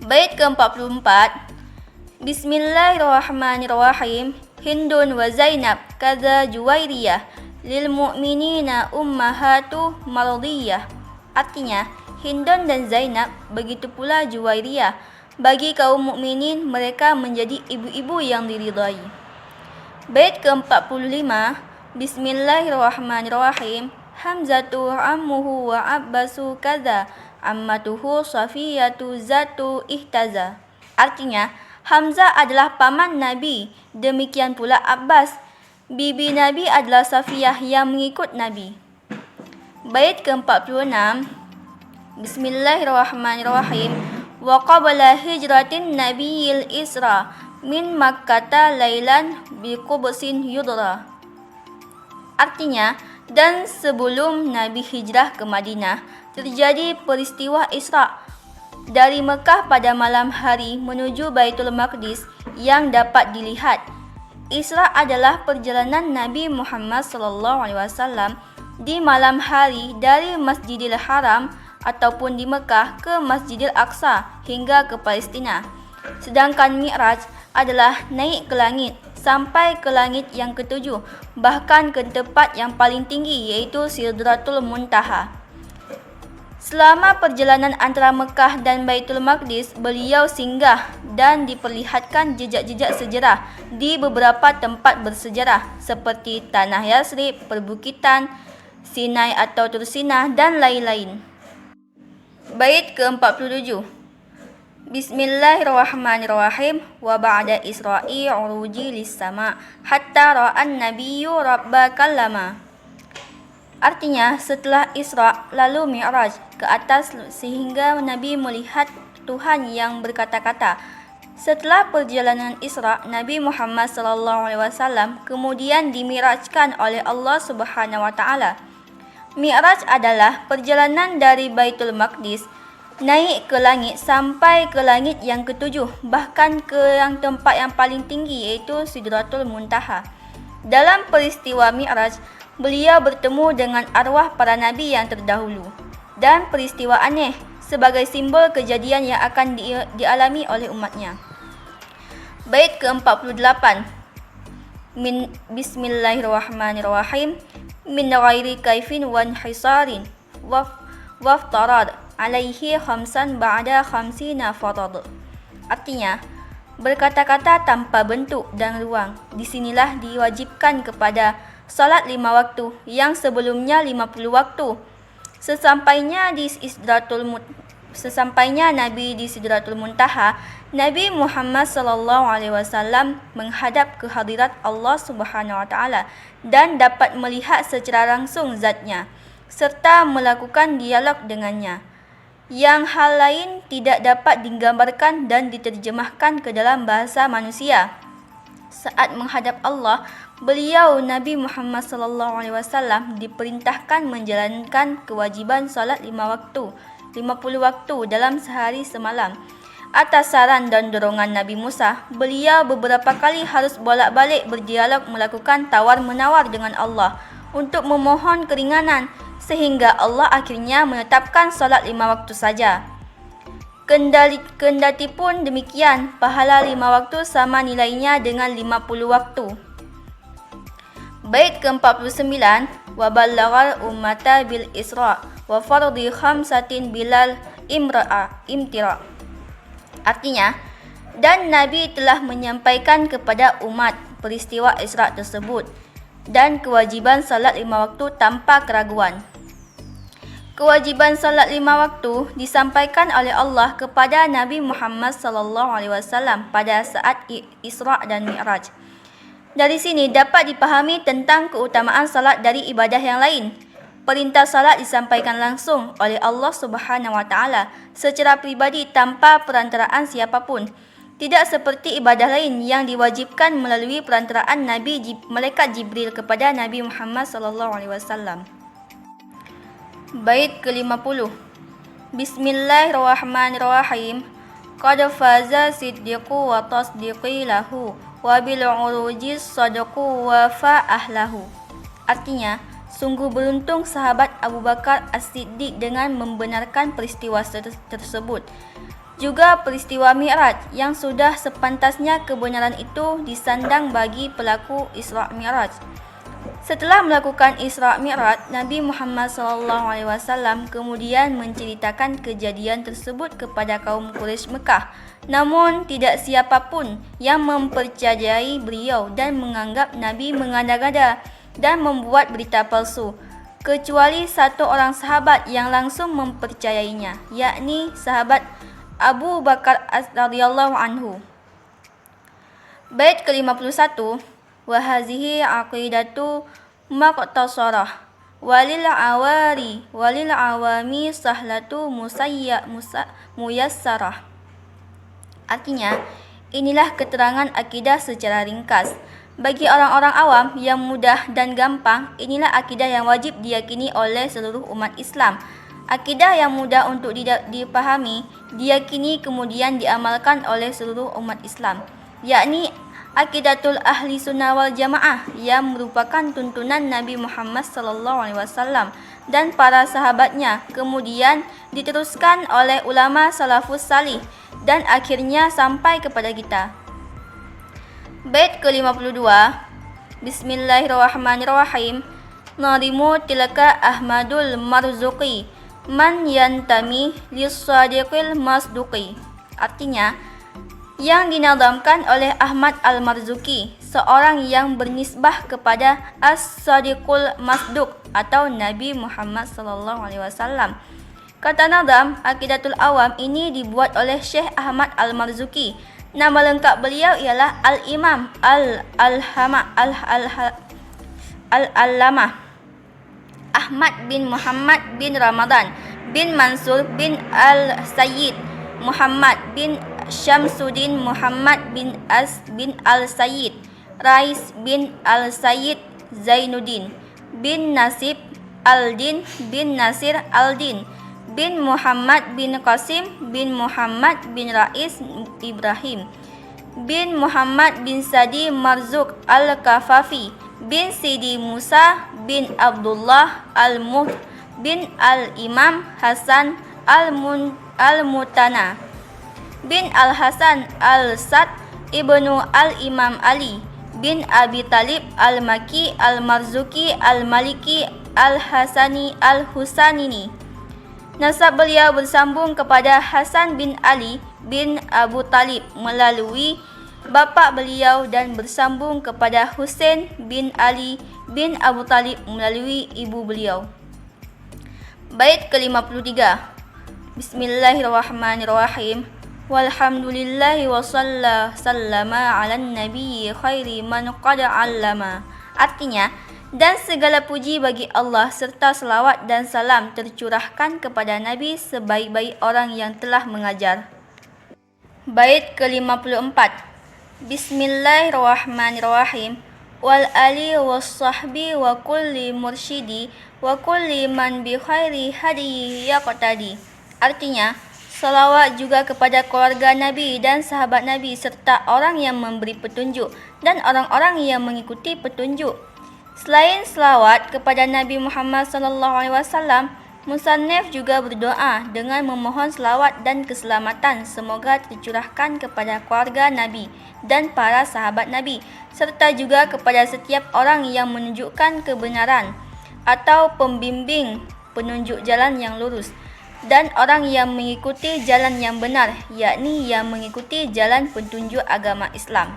Bait ke-44. Bismillahirrahmanirrahim. Hindun wa Zainab kadza Juwairiyah lil mu'minina ummahatu mardiyah. Artinya, Hindun dan Zainab, begitu pula Juwairiyah, bagi kaum mukminin mereka menjadi ibu-ibu yang diridai. Bait ke-45. Bismillahirrahmanirrahim. Hamzatu ammuhu wa Abbasu kadza ammatuhu Safiyatu zatu ihtaza. Artinya, Hamzah adalah paman Nabi, demikian pula Abbas. Bibi Nabi adalah Safiyah yang mengikut Nabi. Bait ke-46. Bismillahirrahmanirrahim. Wa qabla hijratin nabiyil isra min Makkata lailan biqubsin yudra. Artinya, dan sebelum Nabi hijrah ke Madinah, terjadi peristiwa Isra dari Mekah pada malam hari menuju Baitul Maqdis yang dapat dilihat. Isra adalah perjalanan Nabi Muhammad SAW di malam hari dari Masjidil Haram ataupun di Mekah ke Masjidil Aqsa hingga ke Palestina. Sedangkan Mi'raj adalah naik ke langit sampai ke langit yang ketujuh, bahkan ke tempat yang paling tinggi iaitu Sidratul Muntaha. Selama perjalanan antara Mekah dan Baitul Maqdis, beliau singgah dan diperlihatkan jejak-jejak sejarah di beberapa tempat bersejarah seperti Tanah Yasrib, Perbukitan, Sinai atau Tursinah dan lain-lain. Bait ke-47. Bismillahirrahmanirrahim. Wa ba'da Isra'i uruji lis-sama hatta ra'an nabiyyu rabba kallama. Artinya, setelah Isra lalu Mi'raj ke atas sehingga Nabi melihat Tuhan yang berkata-kata. Setelah perjalanan Isra, Nabi Muhammad SAW kemudian dimi'rajkan oleh Allah Subhanahu wa taala. Mi'raj adalah perjalanan dari Baitul Maqdis naik ke langit sampai ke langit yang ketujuh, bahkan ke tempat yang paling tinggi iaitu Sidratul Muntaha. Dalam peristiwa Mi'raj, beliau bertemu dengan arwah para nabi yang terdahulu dan peristiwa aneh sebagai simbol kejadian yang akan dialami oleh umatnya. Bait ke-48. Bismillahirrahmanirrahim. Min ghairi kaifin wan hisarin waftarad alaihi khamsan ba'da khamsina farad. Artinya, berkata-kata tanpa bentuk dan ruang. Disinilah diwajibkan kepada salat 5 waktu yang sebelumnya 50 waktu. Sesampainya Nabi di Sidratul Muntaha, Nabi Muhammad SAW menghadap ke hadirat Allah Subhanahu wa taala dan dapat melihat secara langsung zatnya serta melakukan dialog dengannya. Yang hal lain tidak dapat digambarkan dan diterjemahkan ke dalam bahasa manusia. Saat menghadap Allah, beliau Nabi Muhammad SAW diperintahkan menjalankan kewajiban salat 5 waktu, 50 waktu dalam sehari semalam. Atas saran dan dorongan Nabi Musa, beliau beberapa kali harus bolak-balik berdialog melakukan tawar-menawar dengan Allah untuk memohon keringanan sehingga Allah akhirnya menetapkan salat 5 waktu saja. Kendati pun demikian, pahala 5 waktu sama nilainya dengan 50 waktu. Bait ke-49. Wa ballaghal ummata bil isra wa fardi khamsatin bilal imtira. Artinya, dan Nabi telah menyampaikan kepada umat peristiwa Isra tersebut dan kewajiban salat 5 waktu tanpa keraguan. Kewajiban salat 5 waktu disampaikan oleh Allah kepada Nabi Muhammad SAW pada saat Isra dan Mi'raj. Dari sini dapat dipahami tentang keutamaan salat dari ibadah yang lain. Perintah salat disampaikan langsung oleh Allah Subhanahu wa taala secara pribadi tanpa perantaraan siapapun. Tidak seperti ibadah lain yang diwajibkan melalui perantaraan malaikat Jibril kepada Nabi Muhammad SAW. Bait ke-50. Bismillahirrahmanirrahim. Qad faza siddiqu wa tasdiqi lahu wa bil uruji sadaqu wa fa ahlahu. Artinya, sungguh beruntung sahabat Abu Bakar As-Siddiq dengan membenarkan peristiwa tersebut. Juga peristiwa Mi'raj yang sudah sepantasnya kebenaran itu disandang bagi pelaku Isra Mi'raj. Setelah melakukan Isra Mi'raj, Nabi Muhammad SAW kemudian menceritakan kejadian tersebut kepada kaum Quraisy Mekah. Namun tidak siapapun yang mempercayai beliau dan menganggap Nabi mengada-gada dan membuat berita palsu, kecuali satu orang sahabat yang langsung mempercayainya, yakni sahabat Abu Bakar radhiyallahu anhu. Bait ke-51. Wa hazihi aqidatu maqtasarah walil awami sahlatu muyassarah. Artinya, inilah keterangan akidah secara ringkas. Bagi orang-orang awam yang mudah dan gampang, inilah akidah yang wajib diyakini oleh seluruh umat Islam. Akidah yang mudah untuk dipahami, diyakini kemudian diamalkan oleh seluruh umat Islam, yakni Aqidatul Ahli Sunnah wal Jamaah yang merupakan tuntunan Nabi Muhammad SAW dan para sahabatnya, kemudian diteruskan oleh ulama salafus salih dan akhirnya sampai kepada kita. Bait ke-52. Bismillahirrahmanirrahim. Nadimu tilaka Ahmadul Marzuqi man yantami lis-sadiqil masduqi. Artinya, yang dinadamkan oleh Ahmad Al-Marzuki, seorang yang bernisbah kepada As-Sadiqul Masduq atau Nabi Muhammad SAW. Kata nadam, Aqidatul Awam ini dibuat oleh Syekh Ahmad Al-Marzuki. Nama lengkap beliau ialah Al-Imam Al-Allamah Ahmad bin Muhammad bin Ramadan bin Mansur bin Al-Sayyid Muhammad bin Syamsuddin Muhammad bin Al-Sayyid Rais bin Al-Sayyid Zainuddin bin Nasib Al-Din bin Nasir Al-Din bin Muhammad bin Qasim bin Muhammad bin Rais Ibrahim bin Muhammad bin Sadi Marzuq Al-Kafafi bin Sidi Musa bin Abdullah Al-Muh bin Al-Imam Hasan Al-Mutana bin Al-Hasan Al-Sad ibnu Al-Imam Ali bin Abi Talib Al-Maki Al-Marzuki Al-Maliki Al-Hasani Al-Husanini. Nasab beliau bersambung kepada Hasan bin Ali bin Abu Talib melalui bapa beliau dan bersambung kepada Husain bin Ali bin Abu Talib melalui ibu beliau. Bait ke-53. Bismillahirrahmanirrahim. Walhamdulillahi wa sallama ala nabiyyi khairi man qad 'allama. Artinya, dan segala puji bagi Allah serta selawat dan salam tercurahkan kepada Nabi sebaik-baik orang yang telah mengajar. Bait ke-54. Bismillahirrahmanirrahim. Wal ali was sahbi wa kulli mursyidi wa kulli man bi khairi hadiyi yaqtadi. Artinya, salawat juga kepada keluarga Nabi dan sahabat Nabi serta orang yang memberi petunjuk dan orang-orang yang mengikuti petunjuk. Selain selawat kepada Nabi Muhammad SAW, musannif juga berdoa dengan memohon selawat dan keselamatan semoga tercurahkan kepada keluarga Nabi dan para sahabat Nabi serta juga kepada setiap orang yang menunjukkan kebenaran atau pembimbing penunjuk jalan yang lurus dan orang yang mengikuti jalan yang benar, yakni yang mengikuti jalan petunjuk agama Islam.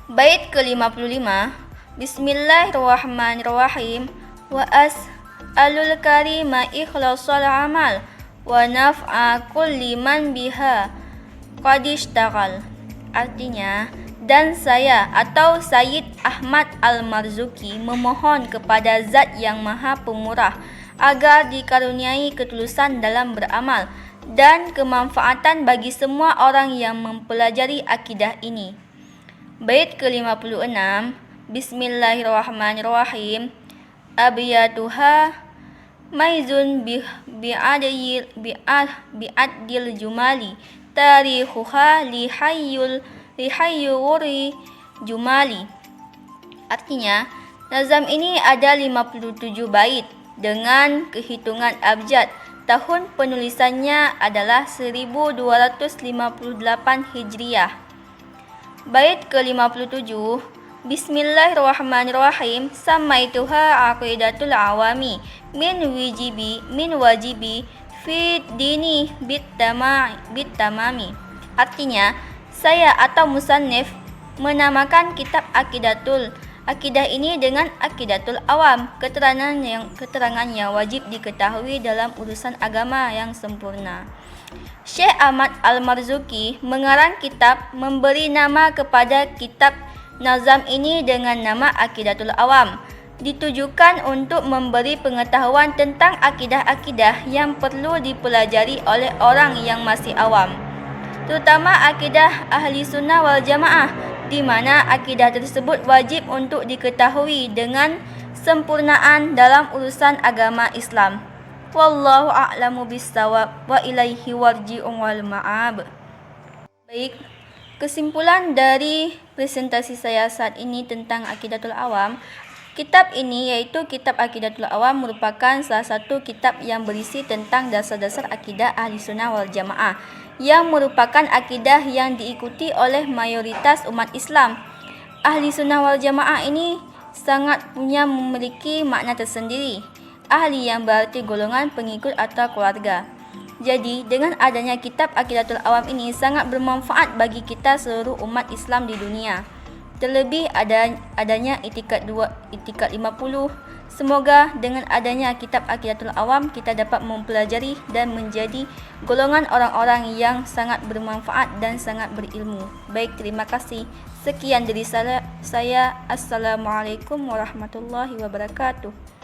Bait ke-55. Bismillahirrahmanirrahim. Wa as'alul karima ikhlasul amal wa naf'a kulli man biha qad ishtaghal. Artinya, dan saya atau Sayyid Ahmad Al-Marzuki memohon kepada Zat yang Maha Pemurah agar dikaruniai ketulusan dalam beramal dan kemanfaatan bagi semua orang yang mempelajari akidah ini. Bait ke-56. Bismillahirrahmanirrahim. Abiyatuha maizun bi'adil jumali tarikhuha lihayyuri jumali. Artinya, nazam ini ada 57 bait dengan kehitungan abjad. Tahun penulisannya adalah 1258 Hijriah. Bait ke-57. Bismillahirrahmanirrahim. Samaituha aqidatul awami min wajibi fi dini bitamami. Artinya, saya atau musannif menamakan kitab akidah ini dengan Aqidatul Awam, keterangan yang wajib diketahui dalam urusan agama yang sempurna. Syekh Ahmad Al-Marzuki mengarang kitab memberi nama kepada kitab nazam ini dengan nama Aqidatul Awam, ditujukan untuk memberi pengetahuan tentang akidah-akidah yang perlu dipelajari oleh orang yang masih awam, terutama akidah Ahli Sunnah wal Jamaah, di mana akidah tersebut wajib untuk diketahui dengan sempurnaan dalam urusan agama Islam. Wallahu a'lamu bissawab wa ilaihi warji'un wal ma'ab. Baik, Kesimpulan dari presentasi saya saat ini tentang Aqidatul Awam, kitab ini iaitu Kitab Aqidatul Awam merupakan salah satu kitab yang berisi tentang dasar-dasar akidah Ahli Sunnah wal Jamaah yang merupakan akidah yang diikuti oleh mayoritas umat Islam. Ahli Sunnah wal Jamaah ini sangat memiliki makna tersendiri. Ahli yang berarti golongan, pengikut atau keluarga. Jadi, dengan adanya kitab Aqidatul Awam ini sangat bermanfaat bagi kita seluruh umat Islam di dunia. Terlebih adanya I'tiqad 50. Semoga dengan adanya kitab Aqidatul Awam kita dapat mempelajari dan menjadi golongan orang-orang yang sangat bermanfaat dan sangat berilmu. Baik, terima kasih. Sekian dari saya. Assalamualaikum warahmatullahi wabarakatuh.